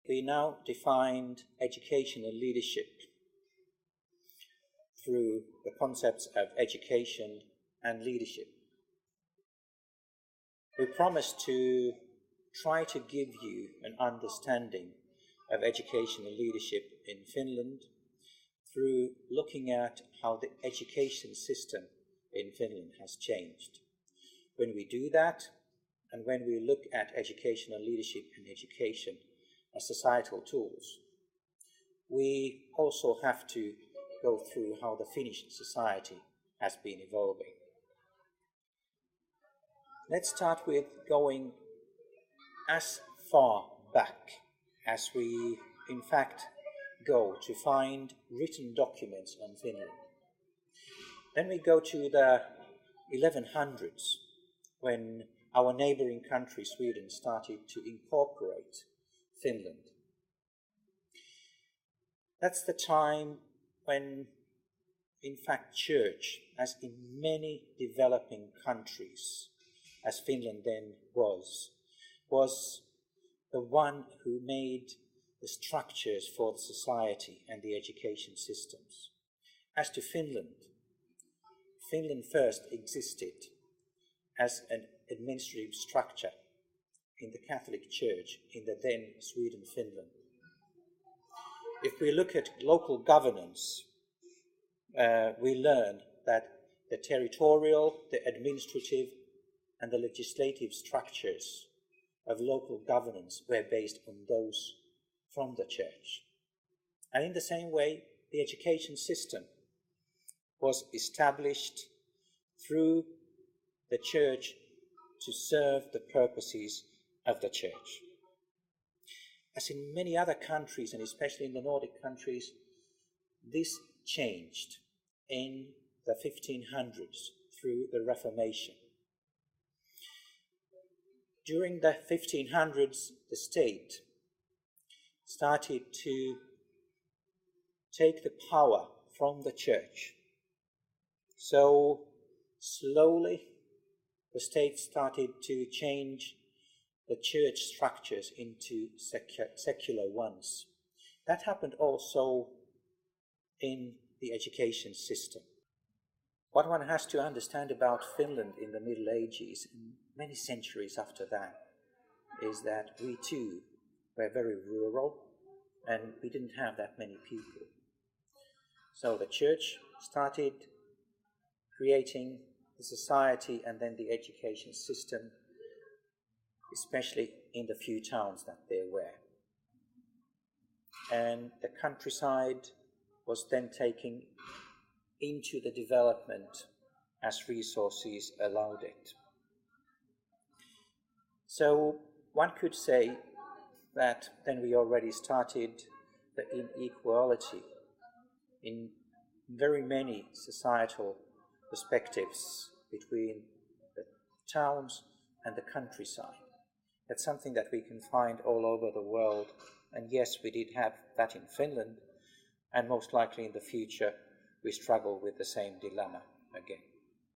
we now defined educational leadership through the concepts of education and leadership. We promised to try to give you an understanding of educational leadership in Finland through looking at how the education system in Finland has changed. When we do that, and when we look at educational leadership and education as societal tools, we also have to go through how the Finnish society has been evolving. Let's start with going as far back as we in fact go to find written documents on Finland. Then we go to the 1100s, when our neighboring country Sweden started to incorporate Finland. That's the time when in fact church, as in many developing countries, as Finland then was the one who made the structures for the society and the education systems. As to Finland, Finland first existed as an administrative structure in the Catholic Church in the then Sweden, Finland. If we look at local governance, we learn that the territorial, the administrative, and the legislative structures of local governance were based on those from the church. And in the same way, the education system was established through the church to serve the purposes of the church. As in many other countries, and especially in the Nordic countries, this changed in the 1500s through the Reformation. During the 1500s, the state started to take the power from the church. So slowly, the state started to change the church structures into secular ones. That happened also in the education system. What one has to understand about Finland in the Middle Ages, and many centuries after that, is that we too were very rural and we didn't have that many people. So the church started creating the society and then the education system, especially in the few towns that there were. And the countryside was then taken into the development as resources allowed it. So one could say that then we already started the inequality in very many societal perspectives between the towns and the countryside. That's something that we can find all over the world. And yes, we did have that in Finland, and most likely in the future we struggle with the same dilemma again.